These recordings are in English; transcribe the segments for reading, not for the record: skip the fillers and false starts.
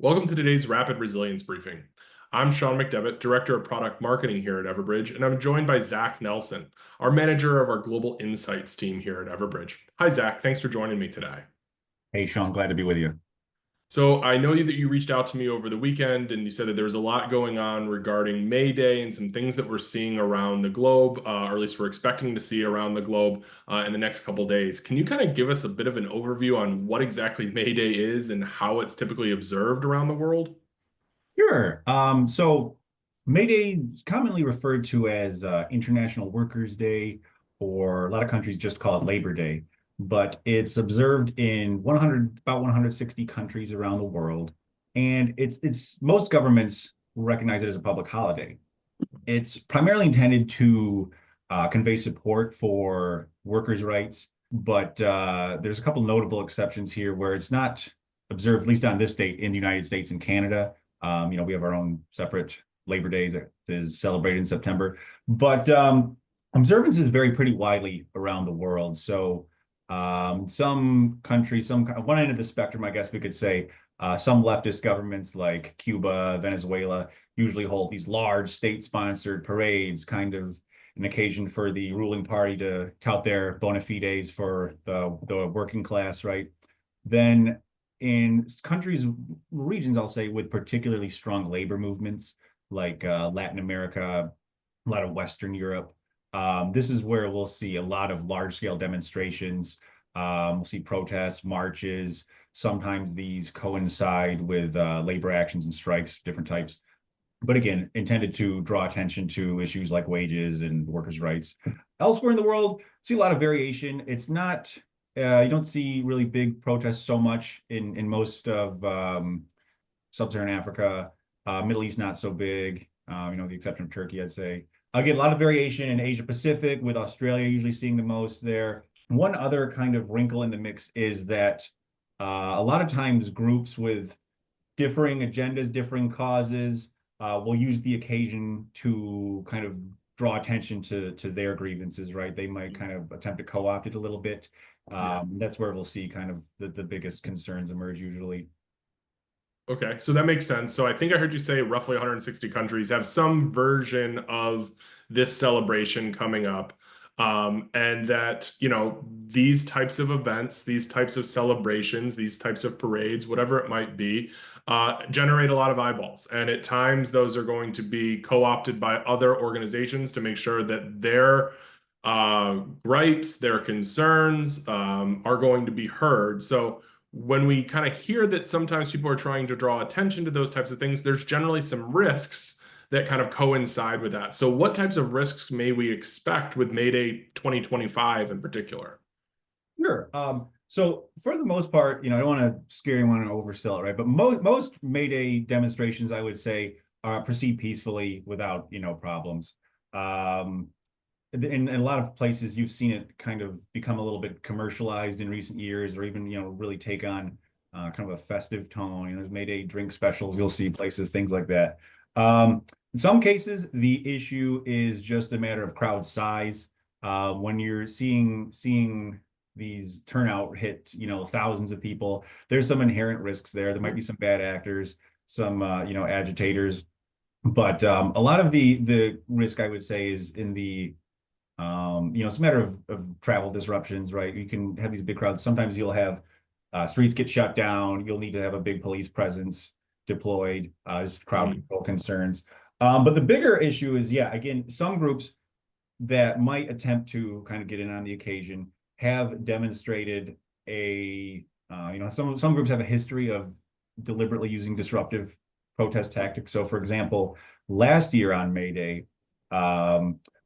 Welcome to today's Rapid Resilience Briefing. I'm Sean McDevitt, Director of Product Marketing here at Everbridge, and I'm joined by Zach Nelson, our manager of our Global Insights team here at Everbridge. Hi, Zach. Thanks for joining me today. Hey, Sean, glad to be with you. So I know that you reached out to me over the weekend and you said that there was a lot going on regarding May Day and some things that we're seeing around the globe, or at least we're expecting to see around the globe in the next couple days. Can you kind of give us a bit of an overview on what exactly May Day is and how it's typically observed around the world? Sure. So May Day is commonly referred to as International Workers' Day, or a lot of countries just call it Labor Day, but it's observed in about 160 countries around the world, and it's most governments recognize it as a public holiday. It's primarily intended to convey support for workers' rights, but there's a couple notable exceptions here where it's not observed, at least on this date, in the United States and Canada. We have our own separate Labor Day that is celebrated in September, but observance is very pretty widely around the world. So some countries, one end of the spectrum, I guess we could say, some leftist governments like Cuba, Venezuela, usually hold these large state-sponsored parades, kind of an occasion for the ruling party to tout their bona fides for the working class, right? Then in countries, regions, I'll say, with particularly strong labor movements like Latin America, a lot of Western Europe, this is where we'll see a lot of large-scale demonstrations. We'll see protests, marches. Sometimes these coincide with labor actions and strikes, different types. But again, intended to draw attention to issues like wages and workers' rights. Elsewhere in the world, see a lot of variation. It's not, you don't see really big protests so much in most of sub-Saharan Africa. Middle East, not so big, the exception of Turkey, I'd say. Again, a lot of variation in Asia Pacific, with Australia usually seeing the most there. One other kind of wrinkle in the mix is that a lot of times groups with differing agendas, differing causes, will use the occasion to kind of draw attention to their grievances, right? They might kind of attempt to co-opt it a little bit. That's where we'll see kind of the biggest concerns emerge usually. Okay, so that makes sense. So I think I heard you say roughly 160 countries have some version of this celebration coming up. And that, these types of events, these types of celebrations, these types of parades, whatever it might be, generate a lot of eyeballs. And at times, those are going to be co-opted by other organizations to make sure that their gripes, their concerns, are going to be heard. So when we kind of hear that sometimes people are trying to draw attention to those types of things, there's generally some risks that kind of coincide with that. So what types of risks may we expect with May Day 2025 in particular? Sure. So for the most part, I don't want to scare anyone and oversell it, right? But most May Day demonstrations, I would say, proceed peacefully without, problems. In a lot of places, you've seen it kind of become a little bit commercialized in recent years, or even, really take on kind of a festive tone. There's May Day drink specials, you'll see places, things like that. In some cases, the issue is just a matter of crowd size. When you're seeing these turnout hit, thousands of people, there's some inherent risks there. There might be some bad actors, some agitators, but a lot of the risk, I would say, is in the it's a matter of travel disruptions, right? You can have these big crowds. Sometimes you'll have streets get shut down. You'll need to have a big police presence deployed, just crowd control concerns. But the bigger issue is, yeah, again, some groups that might attempt to kind of get in on the occasion have demonstrated some groups have a history of deliberately using disruptive protest tactics. So, for example, last year on May Day,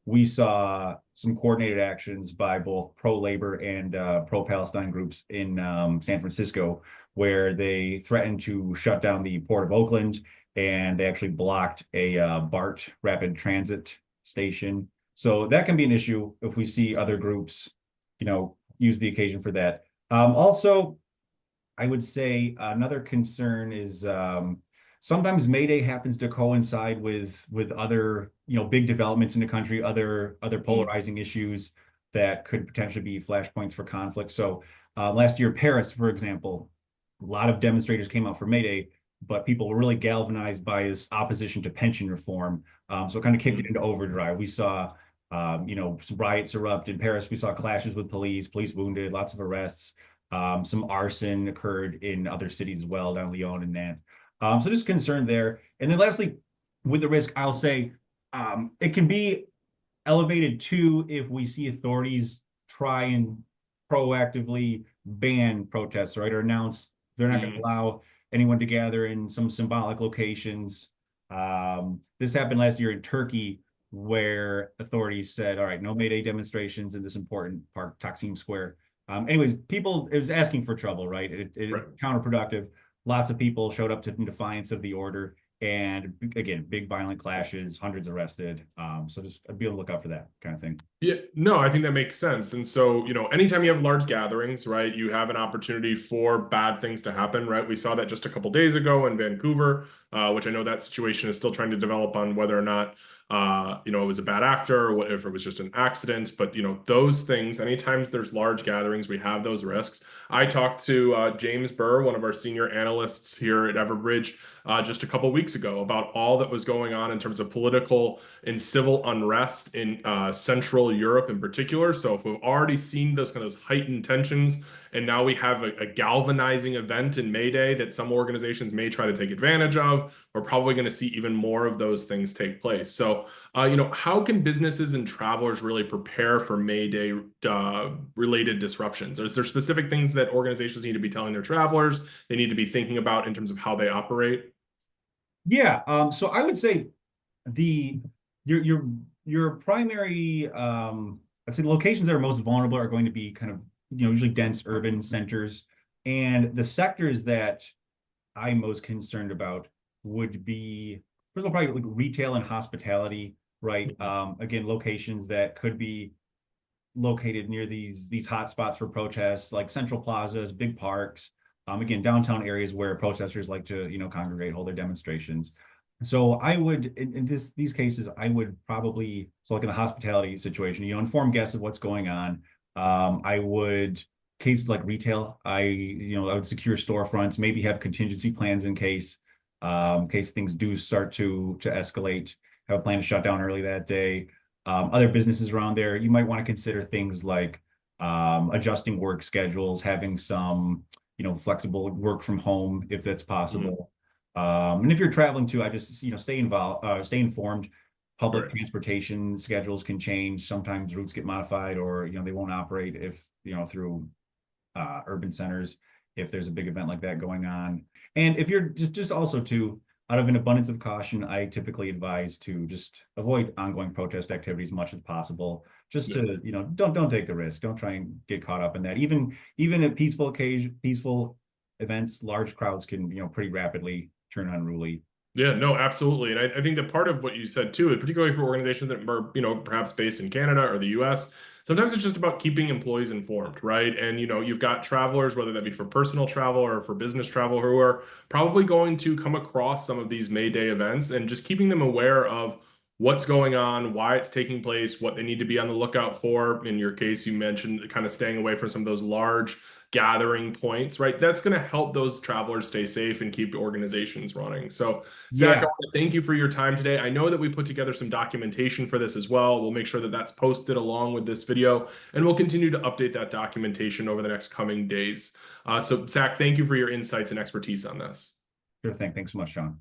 we saw some coordinated actions by both pro-labor and pro-Palestine groups in San Francisco, where they threatened to shut down the Port of Oakland, and they actually blocked a BART rapid transit station. So that can be an issue if we see other groups, use the occasion for that. Also, I would say another concern is sometimes May Day happens to coincide with other, big developments in the country, other polarizing issues that could potentially be flashpoints for conflict. So last year, Paris, for example, a lot of demonstrators came out for May Day, but people were really galvanized by this opposition to pension reform. So it kind of kicked it Mm. into overdrive. We saw, some riots erupt in Paris. We saw clashes with police wounded, lots of arrests. Some arson occurred in other cities as well, down Lyon and Nantes. So just concerned there. And then lastly, with the risk, I'll say it can be elevated too if we see authorities try and proactively ban protests, right, or announce they're not going to Mm. allow anyone to gather in some symbolic locations. This happened last year in Turkey, where authorities said, "All right, no May Day demonstrations in this important park, Taksim Square." Anyways, people it was asking for trouble, right? It Right. counterproductive. Lots of people showed up in defiance of the order. And again, big violent clashes, hundreds arrested. So just be on the lookout for that kind of thing. Yeah, no, I think that makes sense. And so, anytime you have large gatherings, right, you have an opportunity for bad things to happen, right? We saw that just a couple days ago in Vancouver, which I know that situation is still trying to develop on whether or not, it was a bad actor or what, if it was just an accident. But, those things, anytime there's large gatherings, we have those risks. I talked to James Burr, one of our senior analysts here at Everbridge, just a couple weeks ago about all that was going on in terms of political and civil unrest in Central Europe in particular. So if we've already seen those kind of heightened tensions, and now we have a galvanizing event in May Day that some organizations may try to take advantage of, we're probably going to see even more of those things take place. So, how can businesses and travelers really prepare for May Day related disruptions? Is there specific things that organizations need to be telling their travelers they need to be thinking about in terms of how they operate? Yeah. So I would say the your your primary I'd say the locations that are most vulnerable are going to be kind of usually dense urban centers. And the sectors that I'm most concerned about would be first of all probably like retail and hospitality, right? Again, locations that could be located near these hot spots for protests, like central plazas, big parks, again, downtown areas where protesters like to, congregate, hold their demonstrations. So I would, in these cases, I would probably, so like in the hospitality situation, inform guests of what's going on. I would, cases like retail, I would secure storefronts, maybe have contingency plans in case things do start to escalate, have a plan to shut down early that day. Other businesses around there, you might want to consider things like adjusting work schedules, having some, flexible work from home if that's Mhm. possible. And if you're traveling too, I just, stay involved, stay informed. Public Right. transportation schedules can change. Sometimes routes get modified or, they won't operate if, through urban centers if there's a big event like that going on. And if you're just also too, out of an abundance of caution, I typically advise to just avoid ongoing protest activity as much as possible. Just Yeah. to, don't take the risk. Don't try and get caught up in that. Even at peaceful events, large crowds can, pretty rapidly turn unruly. Yeah, no, absolutely. And I think that part of what you said too, particularly for organizations that are, perhaps based in Canada or the US, sometimes it's just about keeping employees informed, right? And, you've got travelers, whether that be for personal travel or for business travel, who are probably going to come across some of these May Day events and just keeping them aware of what's going on, why it's taking place, what they need to be on the lookout for. In your case, you mentioned kind of staying away from some of those large gathering points, right? That's going to help those travelers stay safe and keep organizations running. So, Zach, I Yeah, want to thank you for your time today. I know that we put together some documentation for this as well. We'll make sure that that's posted along with this video, and we'll continue to update that documentation over the next coming days. So, Zach, thank you for your insights and expertise on this. sure thing. Thanks so much, Sean.